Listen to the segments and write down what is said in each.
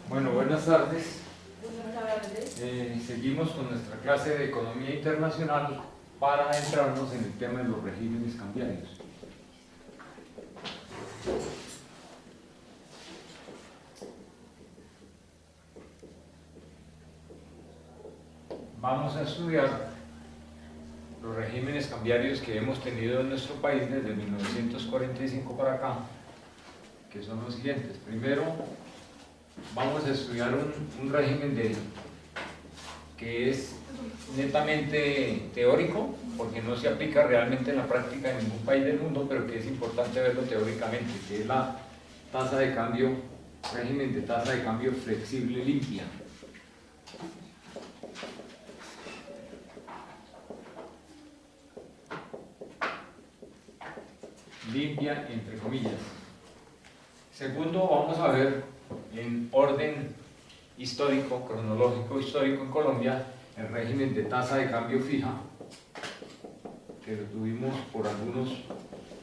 Bueno, buenas tardes. Buenas tardes. Seguimos con nuestra clase de Economía Internacional para adentrarnos en el tema de los regímenes cambiarios. Vamos a estudiar los regímenes cambiarios que hemos tenido en nuestro país desde 1945 para acá, que son los siguientes. Primero, vamos a estudiar un régimen que es netamente teórico, porque no se aplica realmente en la práctica en ningún país del mundo, pero que es importante verlo teóricamente, que es la tasa de cambio, régimen de tasa de cambio flexible limpia. Limpia, entre comillas. Segundo, vamos a ver en orden histórico, cronológico histórico en Colombia, el régimen de tasa de cambio fija, que lo tuvimos por algunos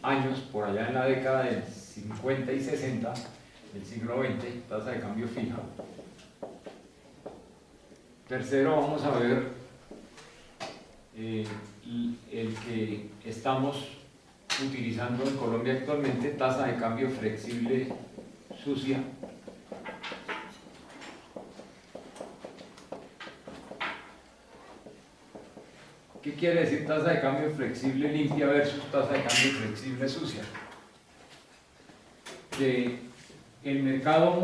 años, por allá en la década del 50 y 60 del siglo XX, tasa de cambio fija. Tercero, vamos a ver el que estamos utilizando en Colombia actualmente, tasa de cambio flexible sucia. ¿Qué quiere decir tasa de cambio flexible limpia versus tasa de cambio flexible sucia? Que el mercado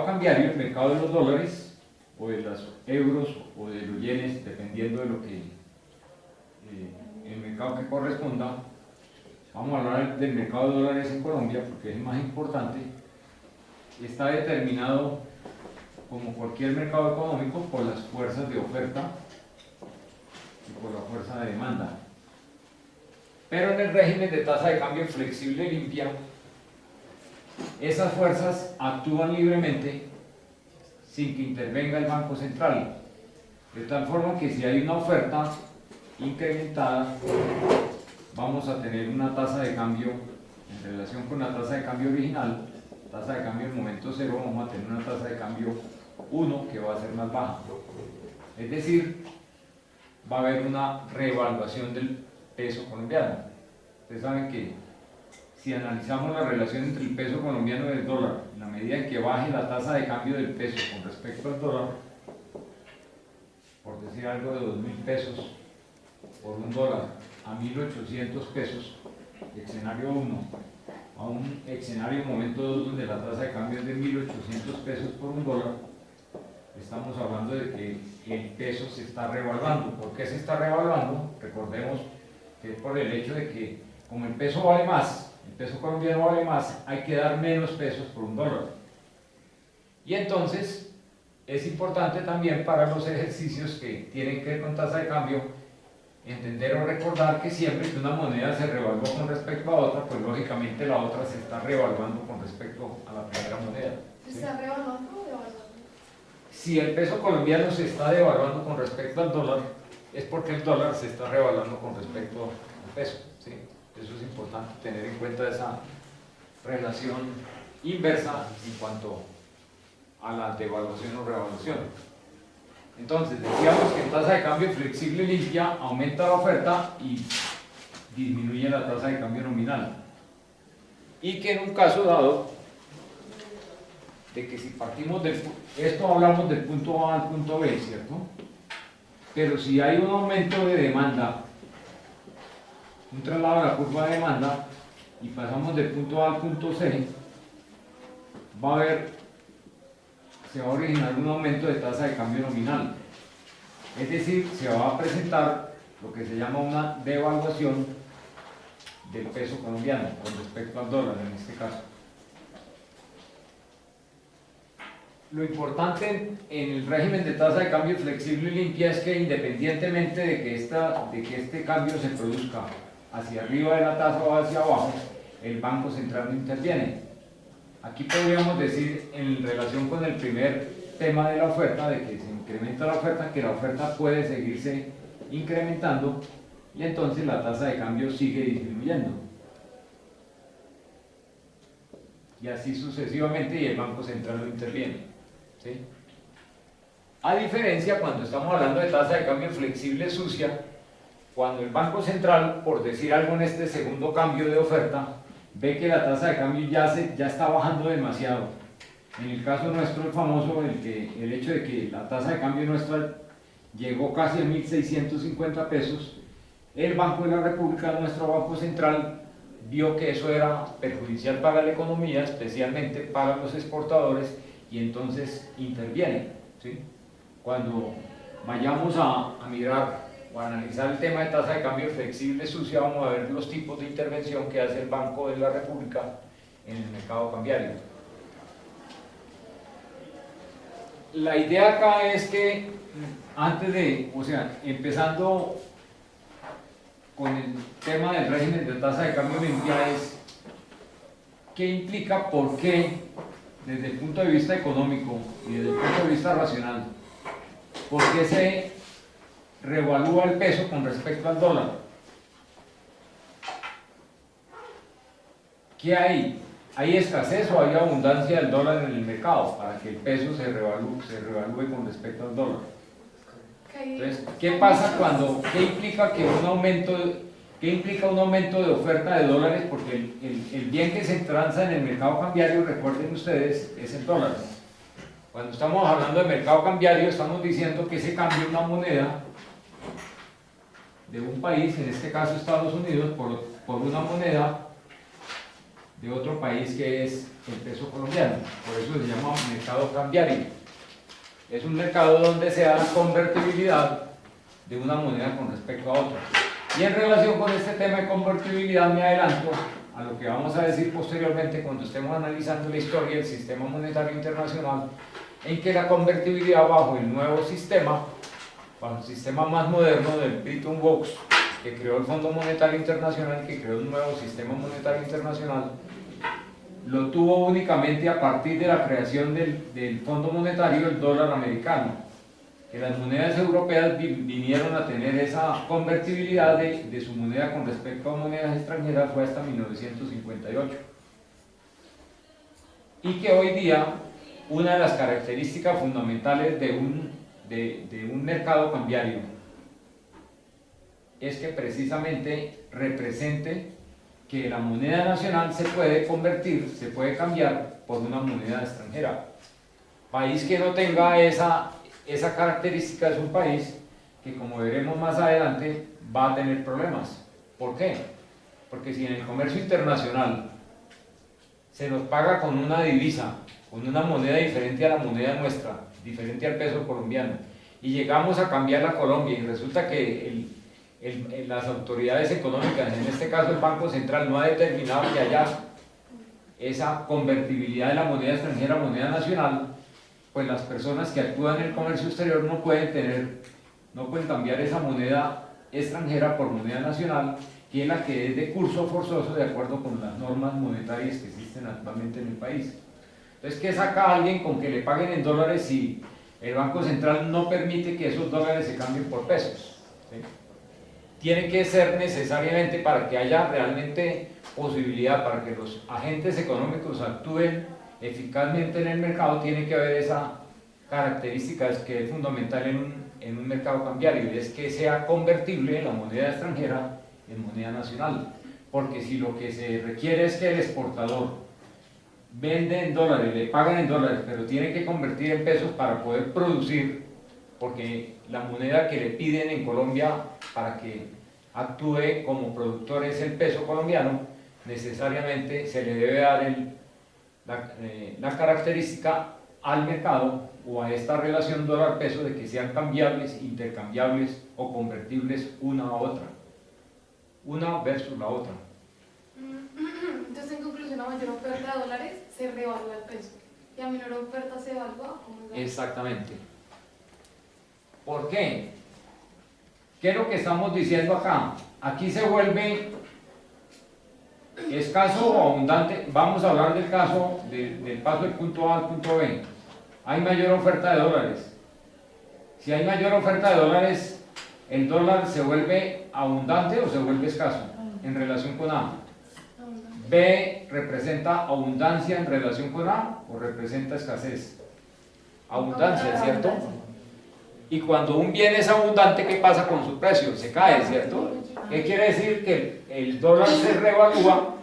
cambiario, el mercado de los dólares, o de los euros, o de los yenes, dependiendo de lo que el mercado que corresponda. Vamos a hablar del mercado de dólares en Colombia porque es el más importante. Está determinado, como cualquier mercado económico, por las fuerzas de oferta y por la fuerza de demanda. Pero en el régimen de tasa de cambio flexible limpia, esas fuerzas actúan libremente sin que intervenga el Banco Central. De tal forma que si hay una oferta incrementada, vamos a tener una tasa de cambio en relación con la tasa de cambio original, tasa de cambio en momento cero, vamos a tener una tasa de cambio 1 que va a ser más baja. Es decir, va a haber una reevaluación del peso colombiano. Ustedes saben que si analizamos la relación entre el peso colombiano y el dólar, en la medida en que baje la tasa de cambio del peso con respecto al dólar, por decir algo de 2.000 pesos por un dólar a 1.800 pesos, escenario 1, a un escenario momento 2 donde la tasa de cambio es de 1.800 pesos por un dólar, estamos hablando de que el peso se está revaluando. ¿Por qué se está revaluando? Recordemos que es por el hecho de que como el peso vale más, el peso colombiano vale más, hay que dar menos pesos por un dólar. Y entonces es importante también para los ejercicios que tienen que ver con tasa de cambio entender o recordar que siempre que una moneda se revalúa con respecto a otra, pues lógicamente la otra se está revaluando con respecto a la primera moneda. ¿Sí? ¿Se está revaluando o devaluando? Si el peso colombiano se está devaluando con respecto al dólar, es porque el dólar se está revaluando con respecto al peso. ¿Sí? Eso es importante tener en cuenta, esa relación inversa en cuanto a la devaluación o revaluación. Entonces, decíamos que en tasa de cambio flexible limpia aumenta la oferta y disminuye la tasa de cambio nominal. Y que en un caso dado, de que si partimos del... Esto hablamos del punto A al punto B, ¿cierto? Pero si hay un aumento de demanda, un traslado de la curva de demanda, y pasamos del punto A al punto C, se va a originar un aumento de tasa de cambio nominal. Es decir, se va a presentar lo que se llama una devaluación del peso colombiano con respecto al dólar en este caso. Lo importante en el régimen de tasa de cambio flexible y limpia es que independientemente de que este cambio se produzca hacia arriba de la tasa o hacia abajo, el Banco Central no interviene. Aquí podríamos decir, en relación con el primer tema de la oferta, de que se incrementa la oferta, que la oferta puede seguirse incrementando y entonces la tasa de cambio sigue disminuyendo. Y así sucesivamente, y el Banco Central no interviene. ¿sí? A diferencia cuando estamos hablando de tasa de cambio flexible sucia, cuando el Banco Central, por decir algo en este segundo cambio de oferta, ve que la tasa de cambio ya está bajando demasiado. En el caso nuestro, el famoso, el hecho de que la tasa de cambio nuestra llegó casi a 1.650 pesos, el Banco de la República, nuestro Banco Central, vio que eso era perjudicial para la economía, especialmente para los exportadores, y entonces interviene, ¿sí? Cuando vayamos a mirar o a analizar el tema de tasa de cambio flexible sucia, vamos a ver los tipos de intervención que hace el Banco de la República en el mercado cambiario. La idea acá es que antes de, o sea, empezando con el tema del régimen de tasa de cambio limpia, es qué implica, por qué, desde el punto de vista económico y desde el punto de vista racional, por qué se revalúa el peso con respecto al dólar. ¿Qué hay? ¿Hay escasez o hay abundancia del dólar en el mercado para que el peso se revalúe con respecto al dólar? Entonces, ¿qué pasa qué implica un aumento de oferta de dólares? Porque el bien que se transa en el mercado cambiario, recuerden ustedes, es el dólar. Cuando estamos hablando de mercado cambiario, estamos diciendo que se cambia una moneda de un país, en este caso Estados Unidos, por una moneda de otro país que es el peso colombiano. Por eso se llama mercado cambiario. Es un mercado donde se da la convertibilidad de una moneda con respecto a otra. Y en relación con este tema de convertibilidad me adelanto a lo que vamos a decir posteriormente cuando estemos analizando la historia del sistema monetario internacional, en que la convertibilidad bajo el nuevo sistema, bajo el sistema más moderno del Bretton Woods, que creó el Fondo Monetario Internacional, que creó un nuevo sistema monetario internacional, lo tuvo únicamente a partir de la creación del Fondo Monetario, el dólar americano, que las monedas europeas vinieron a tener esa convertibilidad de su moneda con respecto a monedas extranjeras fue hasta 1958. Y que hoy día una de las características fundamentales de un mercado cambiario es que precisamente represente que la moneda nacional se puede convertir, se puede cambiar por una moneda extranjera. País que no tenga esa característica es un país que, como veremos más adelante, va a tener problemas. ¿Por qué? Porque si en el comercio internacional se nos paga con una divisa, con una moneda diferente a la moneda nuestra, diferente al peso colombiano, y llegamos a cambiar a Colombia y resulta que las autoridades económicas, en este caso el Banco Central, no ha determinado que haya esa convertibilidad de la moneda extranjera a moneda nacional, pues las personas que actúan en el comercio exterior no pueden cambiar esa moneda extranjera por moneda nacional, que es la que es de curso forzoso de acuerdo con las normas monetarias que existen actualmente en el país. Entonces, ¿qué saca alguien con que le paguen en dólares si el Banco Central no permite que esos dólares se cambien por pesos? ¿Sí? Tiene que ser necesariamente, para que haya realmente posibilidad, para que los agentes económicos actúen eficazmente en el mercado, tiene que haber esa característica que es fundamental en un mercado cambiario, y es que sea convertible la moneda extranjera en moneda nacional. Porque si lo que se requiere es que el exportador vende en dólares, le pagan en dólares, pero tiene que convertir en pesos para poder producir, porque la moneda que le piden en Colombia para que actúe como productor es el peso colombiano, necesariamente se le debe dar la característica al mercado o a esta relación dólar-peso de que sean cambiables, intercambiables o convertibles una a otra, una versus la otra. Entonces, en conclusión, a mayor oferta de dólares se revalúa el peso y a menor oferta se evalúa como el Exactamente. ¿Por qué? ¿Qué es lo que estamos diciendo acá? Aquí se vuelve escaso o abundante. Vamos a hablar del caso del paso del punto A al punto B. Hay mayor oferta de dólares. Si hay mayor oferta de dólares, ¿el dólar se vuelve abundante o se vuelve escaso en relación con A? B representa abundancia en relación con A o representa escasez. abundancia, ¿cierto? Y cuando un bien es abundante, ¿qué pasa con su precio? Se cae, ¿cierto? ¿Qué quiere decir? Que el dólar se revalúa,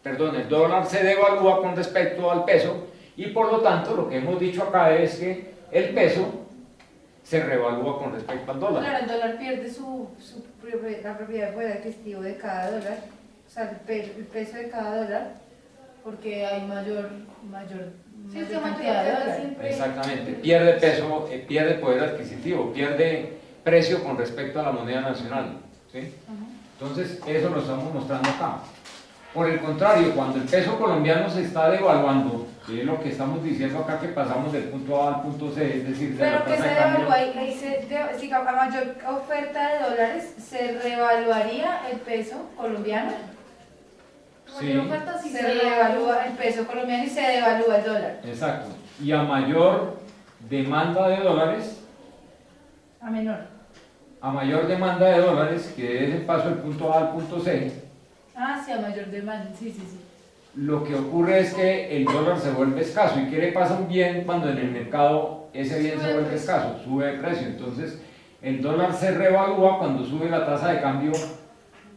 perdón, el dólar se devalúa con respecto al peso, y por lo tanto lo que hemos dicho acá es que el peso se revalúa con respecto al dólar. Claro, el dólar pierde la propiedad de poder adquisitivo de cada dólar, o sea, el peso de cada dólar, porque hay mayor Sí, es que cantidad de mayor dólares. siempre. Exactamente, pierde peso, pierde poder adquisitivo, pierde precio con respecto a la moneda nacional, ¿sí? Entonces, eso lo estamos mostrando acá. Por el contrario, cuando el peso colombiano se está devaluando, que es lo que estamos diciendo acá, que pasamos del punto A al punto C, es decir, de la Pero que tasa se de cambio. devalúa, si a mayor oferta de dólares, ¿se revaluaría el peso colombiano? Sí. Mayor oferta sí Se revalúa el peso colombiano y se devalúa el dólar. Exacto. Y a mayor demanda de dólares, A menor. a mayor demanda de dólares, que es el paso del punto A al punto C, Ah, sí, a mayor demanda, sí. lo que ocurre es que el dólar se vuelve escaso. ¿Y qué le pasa a un bien cuando en el mercado ese bien se vuelve escaso? Sube de precio. Entonces, el dólar se revalúa cuando sube la tasa de cambio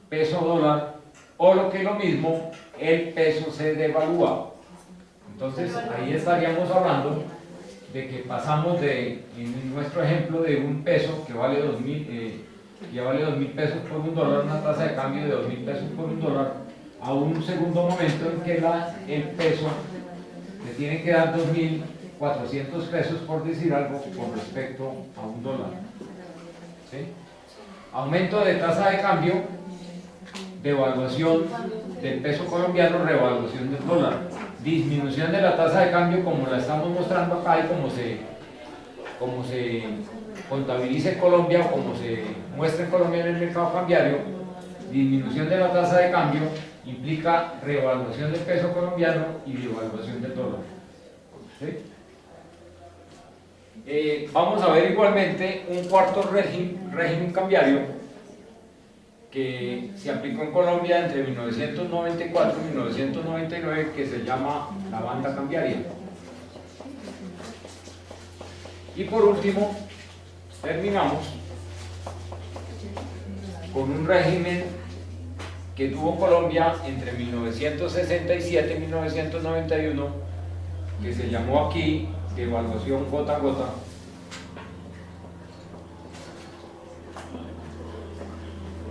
peso-dólar, o lo que es lo mismo, el peso se devalúa. Entonces, ahí estaríamos hablando de que pasamos de, en nuestro ejemplo, de un peso que vale 2.000 pesos por un dólar, una tasa de cambio de 2.000 pesos por un dólar, a un segundo momento en que el peso le tiene que dar 2.400 pesos, por decir algo, con respecto a un dólar. ¿Sí? Aumento de tasa de cambio, devaluación del peso colombiano, revaluación del dólar. Disminución de la tasa de cambio, como la estamos mostrando acá, y como se contabiliza en Colombia o como se muestra en Colombia en el mercado cambiario. Disminución de la tasa de cambio implica revaluación del peso colombiano y devaluación del dólar. ¿Sí? Vamos a ver igualmente un cuarto régimen cambiario que se aplicó en Colombia entre 1994 y 1999, que se llama la banda cambiaria. Y por último, terminamos con un régimen que tuvo Colombia entre 1967 y 1991, que se llamó aquí devaluación gota a gota.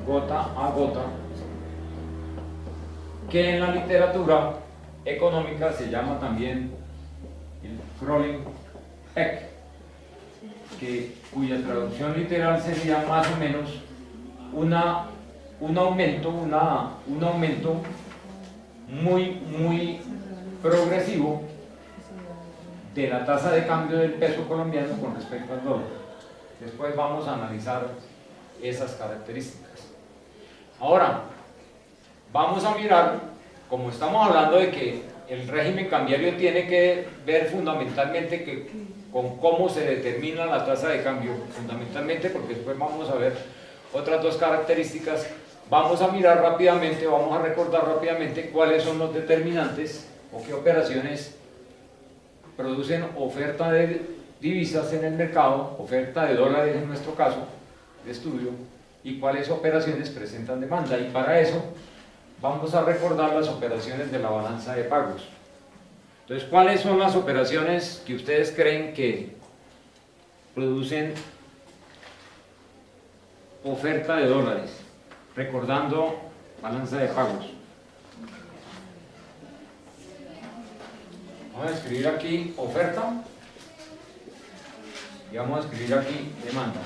Gota a gota, que en la literatura económica se llama también el crawling peg, cuya traducción literal sería más o menos un aumento muy progresivo de la tasa de cambio del peso colombiano con respecto al dólar. Después vamos a analizar esas características. Ahora, vamos a mirar, como estamos hablando de que el régimen cambiario tiene que ver fundamentalmente con cómo se determina la tasa de cambio, fundamentalmente, porque después vamos a ver otras dos características. Vamos a mirar rápidamente, vamos a recordar rápidamente cuáles son los determinantes o qué operaciones producen oferta de divisas en el mercado, oferta de dólares en nuestro caso de estudio, y cuáles operaciones presentan demanda. Y para eso vamos a recordar las operaciones de la balanza de pagos. Entonces, ¿cuáles son las operaciones que ustedes creen que producen oferta de dólares? Recordando balanza de pagos. Vamos a escribir aquí oferta y vamos a escribir aquí demanda.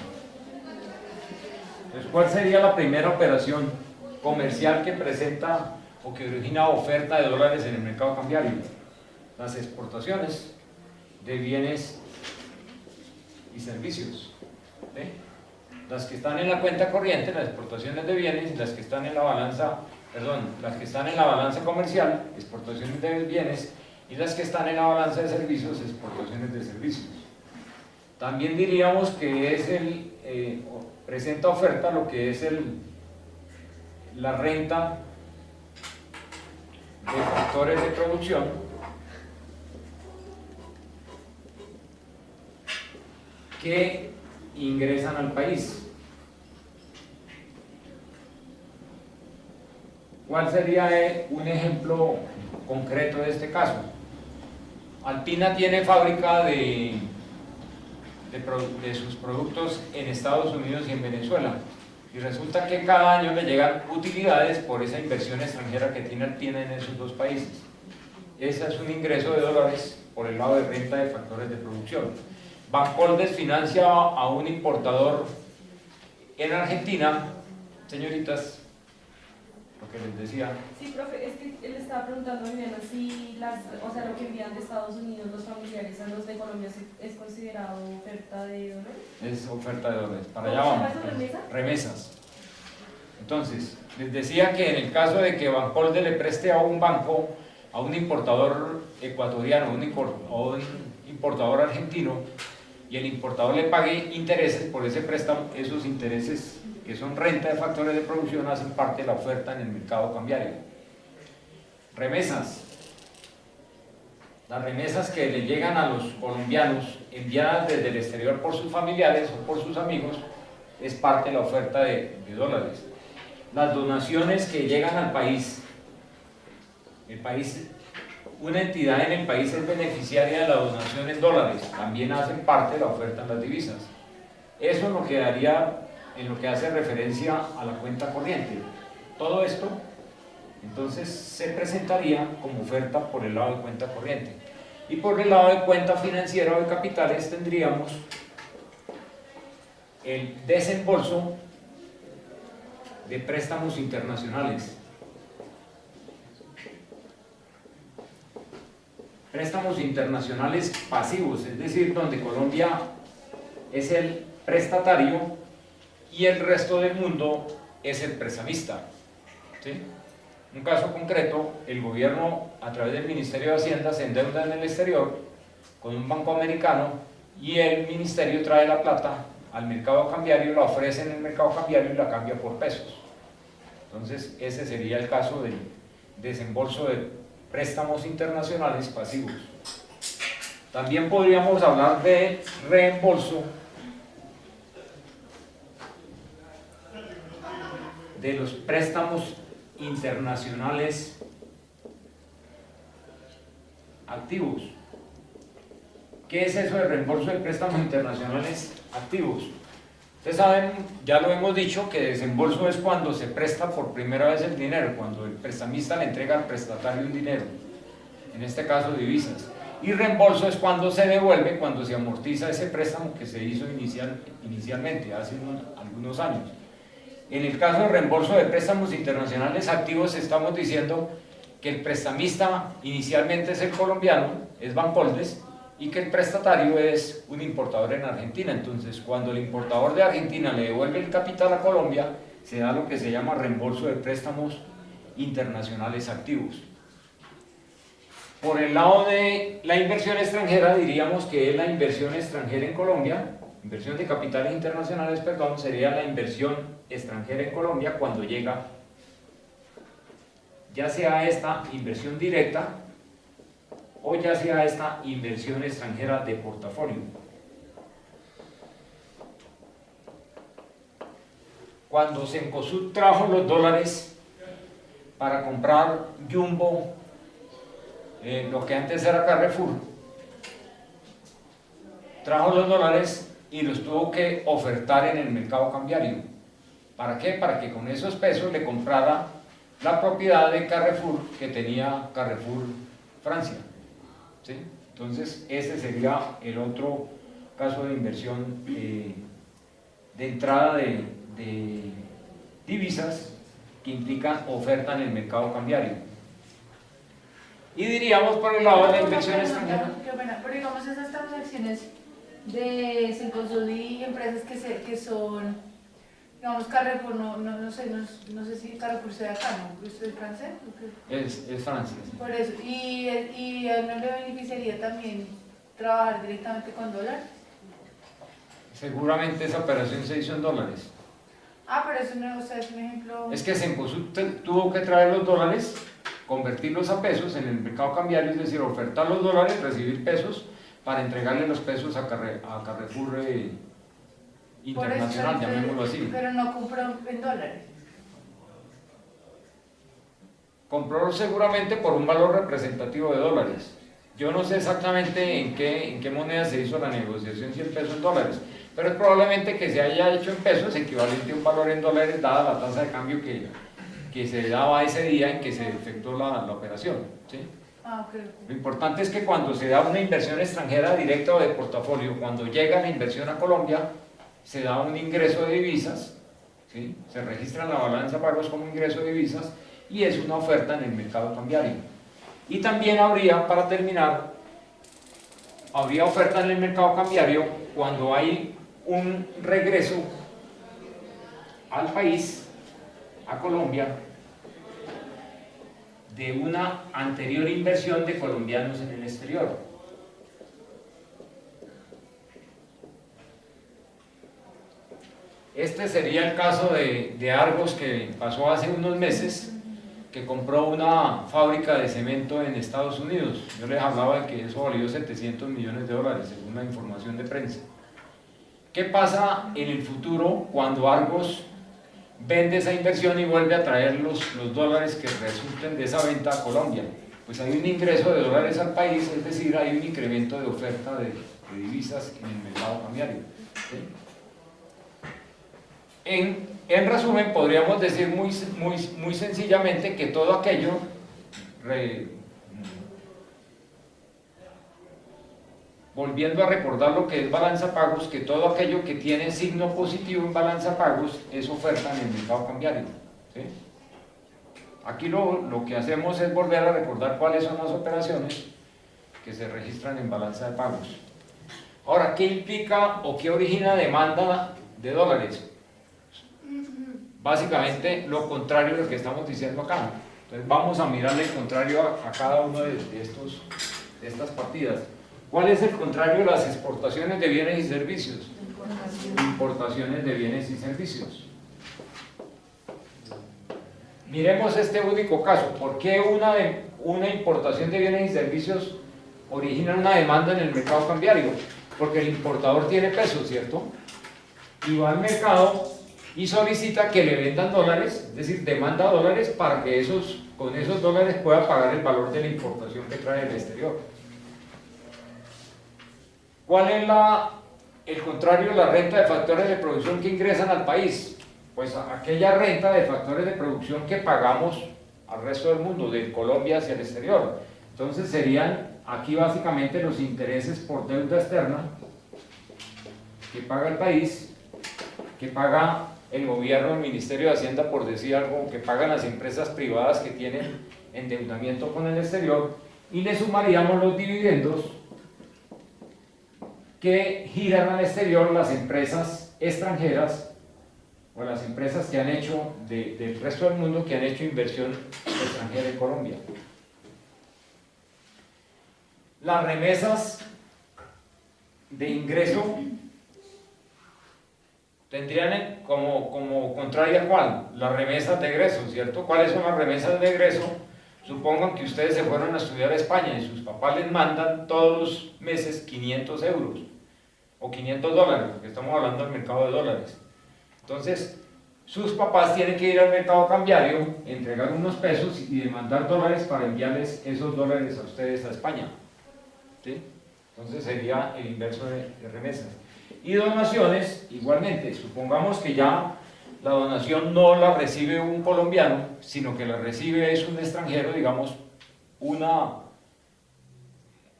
Entonces, ¿cuál sería la primera operación comercial que presenta o que origina oferta de dólares en el mercado cambiario? Las exportaciones de bienes y servicios. ¿Sí? Las que están en la cuenta corriente, las exportaciones de bienes, y las que están en la balanza, las que están en la balanza comercial, exportaciones de bienes, y las que están en la balanza de servicios, exportaciones de servicios. También diríamos que es presenta oferta lo que es la renta de factores de producción que ingresan al país. ¿Cuál sería un ejemplo concreto de este caso? Alpina tiene fábrica de sus productos en Estados Unidos y en Venezuela, y resulta que cada año le llegan utilidades por esa inversión extranjera que tiene Alpina en esos dos países. Ese es un ingreso de dólares por el lado de renta de factores de producción. Bancoldes financia a un importador en Argentina, señoritas, lo que les decía. Sí, profe, es que él estaba preguntando a Viviana si o sea, lo que envían de Estados Unidos los familiares a los de Colombia es considerado oferta de dólares. Es oferta de dólares. Para ¿Cómo allá se llama vamos. eso, remesa? Remesas. Entonces, les decía que en el caso de que Bancolde le preste a un banco, a un importador ecuatoriano, a un importador argentino, y el importador le pague intereses por ese préstamo, esos intereses que son renta de factores de producción hacen parte de la oferta en el mercado cambiario. Remesas. Las remesas que le llegan a los colombianos enviadas desde el exterior por sus familiares o por sus amigos es parte de la oferta de dólares. Las donaciones que llegan al país, una entidad en el país es beneficiaria de la donación en dólares, también hacen parte de la oferta en las divisas. Eso es lo que daría en lo que hace referencia a la cuenta corriente. Todo esto entonces se presentaría como oferta por el lado de cuenta corriente, y por el lado de cuenta financiera o de capitales tendríamos el desembolso de préstamos internacionales. Préstamos internacionales pasivos, es decir, donde Colombia es el prestatario y el resto del mundo es el prestamista. ¿Sí? Un caso concreto, el gobierno a través del Ministerio de Hacienda se endeuda en el exterior con un banco americano, y el ministerio trae la plata al mercado cambiario, la ofrece en el mercado cambiario y la cambia por pesos. Entonces ese sería el caso del desembolso de préstamos internacionales pasivos. También podríamos hablar de reembolso de los préstamos internacionales activos. ¿Qué es eso de reembolso de préstamos internacionales activos? Ustedes saben, ya lo hemos dicho, que desembolso es cuando se presta por primera vez el dinero, cuando el prestamista le entrega al prestatario un dinero, en este caso divisas. Y reembolso es cuando se devuelve, cuando se amortiza ese préstamo que se hizo inicialmente, hace algunos años. En el caso de reembolso de préstamos internacionales activos, estamos diciendo que el prestamista inicialmente es el colombiano, es Bancoldes, y que el prestatario es un importador en Argentina. Entonces, cuando el importador de Argentina le devuelve el capital a Colombia, se da lo que se llama reembolso de préstamos internacionales activos. Por el lado de la inversión extranjera, diríamos que es la inversión extranjera en Colombia, inversión de capitales internacionales, perdón, sería la inversión extranjera en Colombia cuando llega, ya sea esta inversión directa o ya sea esta inversión extranjera de portafolio. Cuando Cencosud trajo los dólares para comprar Jumbo, lo que antes era Carrefour, trajo los dólares y los tuvo que ofertar en el mercado cambiario. ¿Para qué? Para que con esos pesos le comprara la propiedad de Carrefour que tenía Carrefour Francia. ¿Sí? Entonces ese sería el otro caso de inversión de entrada de divisas que implican oferta en el mercado cambiario. Y diríamos por el lado de la inversión extranjera. Pero digamos esas transacciones de Cencosud y empresas que son, digamos, Carrefour, no sé si Carrefour sea acá, ¿no? ¿Usted es francés? Es Francia. Sí. Por eso, y a él no le beneficiaría también trabajar directamente con dólares. Seguramente esa operación se hizo en dólares. Ah, pero eso no, o sea, es un ejemplo. Es que Cencosud tuvo que traer los dólares, convertirlos a pesos en el mercado cambiario, es decir, ofertar los dólares, recibir pesos, para entregarle los pesos a Carrefour Internacional, Por eso, llamémoslo así. pero no compró en dólares. Compró seguramente por un valor representativo de dólares. Yo no sé exactamente en qué moneda se hizo la negociación, si en pesos o en dólares, pero es probablemente que se haya hecho en pesos equivalente a un valor en dólares dada la tasa de cambio que se daba ese día en que se efectuó la operación, ¿sí? Ah, ok. Lo importante es que cuando se da una inversión extranjera directa o de portafolio, cuando llega la inversión a Colombia, se da un ingreso de divisas, ¿sí? Se registra en la balanza de pagos como ingreso de divisas y es una oferta en el mercado cambiario. Y también habría, para terminar, habría oferta en el mercado cambiario cuando hay un regreso al país, a Colombia, de una anterior inversión de colombianos en el exterior. Este sería el caso de Argos, que pasó hace unos meses, que compró una fábrica de cemento en Estados Unidos. Yo les hablaba de que eso valió 700 millones de dólares, según la información de prensa. ¿Qué pasa en el futuro cuando Argos vende esa inversión y vuelve a traer los dólares que resulten de esa venta a Colombia? Pues hay un ingreso de dólares al país, es decir, hay un incremento de oferta de divisas en el mercado cambiario, ¿sí? En resumen, podríamos decir muy sencillamente que todo aquello volviendo a recordar lo que es balanza pagos, que todo aquello que tiene signo positivo en balanza pagos es oferta en el mercado cambiario, ¿sí? Aquí lo que hacemos es volver a recordar cuáles son las operaciones que se registran en balanza de pagos. Ahora, ¿qué implica o qué origina demanda de dólares? Básicamente lo contrario de lo que estamos diciendo acá. Entonces vamos a mirarle el contrario a cada uno de estas partidas. ¿Cuál es el contrario de las exportaciones de bienes y servicios? Importaciones de bienes y servicios. Miremos este único caso. ¿Por qué una importación de bienes y servicios origina una demanda en el mercado cambiario? Porque el importador tiene peso, ¿cierto? Y va al mercado y solicita que le vendan dólares, es decir, demanda dólares para que con esos dólares pueda pagar el valor de la importación que trae del exterior. ¿Cuál es el contrario de la renta de factores de producción que ingresan al país? Pues aquella renta de factores de producción que pagamos al resto del mundo, de Colombia hacia el exterior. Entonces serían aquí básicamente los intereses por deuda externa que paga el país, que paga el gobierno, el Ministerio de Hacienda, por decir algo, que pagan las empresas privadas que tienen endeudamiento con el exterior, y le sumaríamos los dividendos que giran al exterior las empresas extranjeras o las empresas que han hecho del resto del mundo que han hecho inversión extranjera en Colombia. Las remesas de ingreso tendrían como contraria ¿cuál? Las remesas de egreso, ¿cierto? ¿Cuáles son las remesas de egreso? Supongan que ustedes se fueron a estudiar a España y sus papás les mandan todos los meses 500 euros o 500 dólares, porque estamos hablando del mercado de dólares. Entonces, sus papás tienen que ir al mercado cambiario, entregar unos pesos y demandar dólares para enviarles esos dólares a ustedes a España, ¿sí? Entonces sería el inverso de remesas. Y donaciones, igualmente, supongamos que ya la donación no la recibe un colombiano, sino que la recibe es un extranjero, digamos, un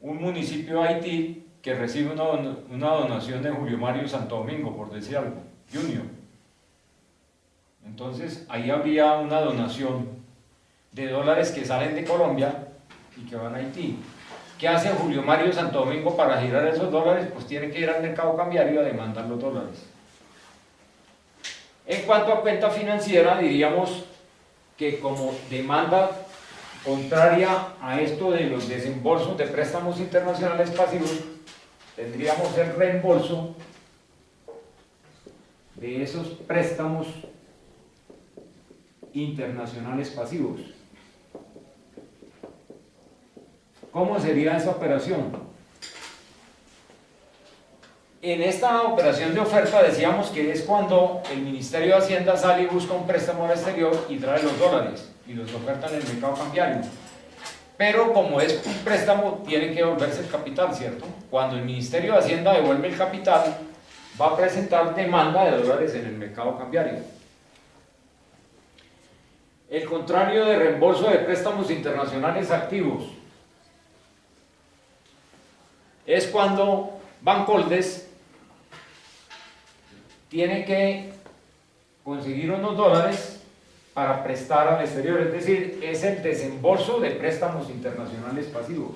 municipio de Haití que recibe una donación de Julio Mario Santo Domingo, por decir algo, Junior. Entonces, ahí habría una donación de dólares que salen de Colombia y que van a Haití. ¿Qué hace Julio Mario Santo Domingo para girar esos dólares? Pues tiene que ir al mercado cambiario a demandar los dólares. En cuanto a cuenta financiera, diríamos que como demanda contraria a esto de los desembolsos de préstamos internacionales pasivos, tendríamos el reembolso de esos préstamos internacionales pasivos. ¿Cómo sería esa operación? En esta operación de oferta decíamos que es cuando el Ministerio de Hacienda sale y busca un préstamo al exterior y trae los dólares y los oferta en el mercado cambiario. Pero como es un préstamo, tiene que devolverse el capital, ¿cierto? Cuando el Ministerio de Hacienda devuelve el capital, va a presentar demanda de dólares en el mercado cambiario. El contrario de reembolso de préstamos internacionales activos es cuando Bancoldes tiene que conseguir unos dólares para prestar al exterior, es decir, es el desembolso de préstamos internacionales pasivos.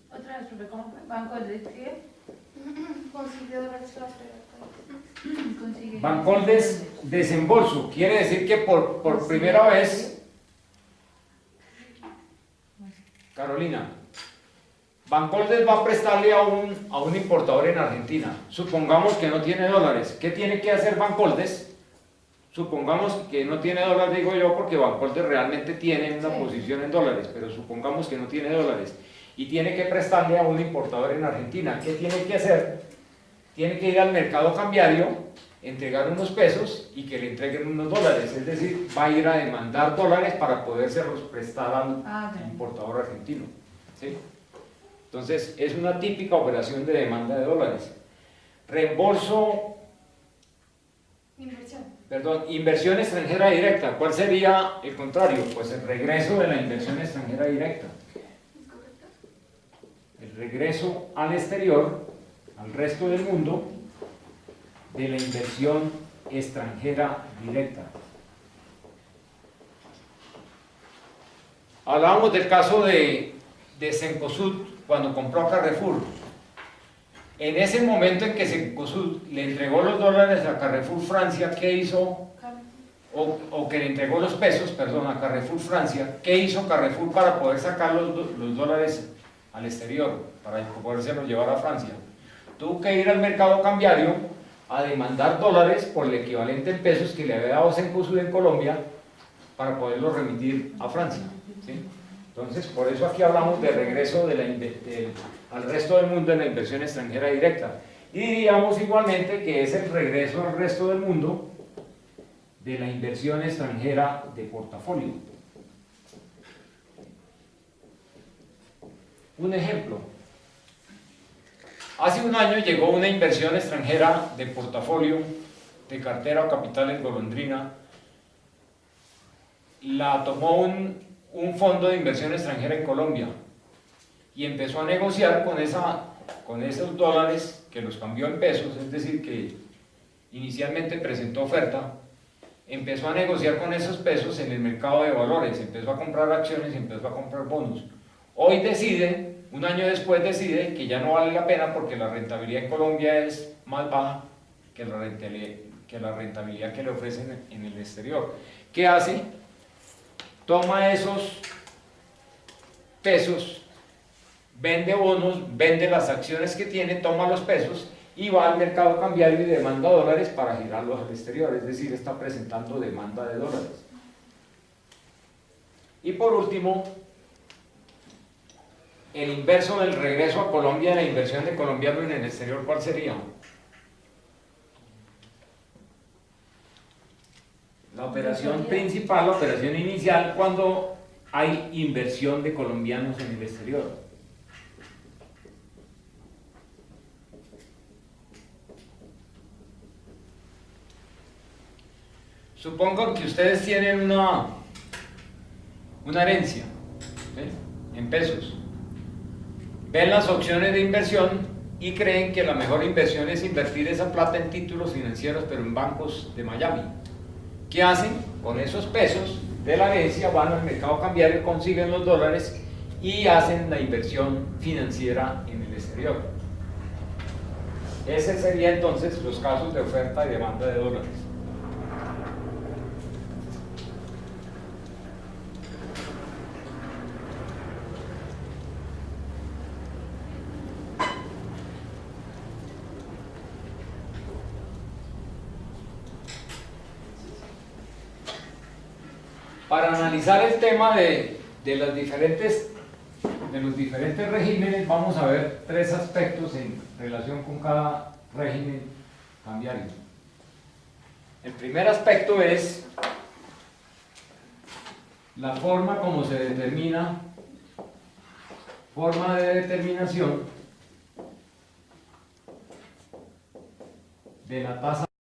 Otra vez, profe, ¿cómo Bancoldes qué? Consigue dólares para traer al país. Consigue. Bancoldes desembolso, quiere decir que por primera vez, Carolina, Bancoldes va a prestarle a un importador en Argentina. Supongamos que no tiene dólares. ¿Qué tiene que hacer Bancoldes? Supongamos que no tiene dólares, digo yo, porque Bancoldes realmente tiene una posición en dólares, pero supongamos que no tiene dólares y tiene que prestarle a un importador en Argentina. ¿Qué tiene que hacer? Tiene que ir al mercado cambiario, entregar unos pesos y que le entreguen unos dólares. Es decir, va a ir a demandar dólares para podérselos prestar al importador argentino. ¿Sí? Entonces, es una típica operación de demanda de dólares. Reembolso, inversión extranjera directa. ¿Cuál sería el contrario? Pues el regreso de la inversión extranjera directa. El regreso al exterior, al resto del mundo, de la inversión extranjera directa. Hablábamos del caso de Cencosud cuando compró a Carrefour. En ese momento en que Cencosud le entregó los dólares a Carrefour Francia, ¿qué hizo? O que le entregó los pesos, perdón, a Carrefour Francia, ¿qué hizo Carrefour para poder sacar los dólares al exterior, para podérselos llevar a Francia? Tuvo que ir al mercado cambiario a demandar dólares por el equivalente en pesos que le había dado Cencosud en Colombia para poderlos remitir a Francia, ¿sí? Entonces, por eso aquí hablamos de regreso al resto del mundo en la inversión extranjera directa. Y diríamos igualmente que es el regreso al resto del mundo de la inversión extranjera de portafolio. Un ejemplo. Hace un año llegó una inversión extranjera de portafolio, de cartera o capital en golondrina. La tomó un fondo de inversión extranjera en Colombia y empezó a negociar con esos dólares que los cambió en pesos, es decir, que inicialmente presentó oferta, empezó a negociar con esos pesos en el mercado de valores, empezó a comprar acciones y empezó a comprar bonos. Hoy decide, un año después decide que ya no vale la pena porque la rentabilidad en Colombia es más baja que la rentabilidad que le ofrecen en el exterior. ¿Qué hace? Toma esos pesos, vende bonos, vende las acciones que tiene, toma los pesos y va al mercado cambiario y demanda dólares para girarlos al exterior, es decir, está presentando demanda de dólares. Y por último, el inverso del regreso a Colombia de la inversión de colombiano en el exterior, ¿cuál sería? La operación principal, la operación inicial, cuando hay inversión de colombianos en el exterior. Supongo que ustedes tienen una herencia, ¿sí?, en pesos. Ven las opciones de inversión y creen que la mejor inversión es invertir esa plata en títulos financieros, pero en bancos de Miami. ¿Qué hacen? Con esos pesos de la herencia van al mercado cambiario, consiguen los dólares y hacen la inversión financiera en el exterior. Ese sería entonces los casos de oferta y demanda de dólares. Para analizar el tema de de los diferentes regímenes vamos a ver tres aspectos en relación con cada régimen cambiario. El primer aspecto es la forma como se determina, forma de determinación de la tasa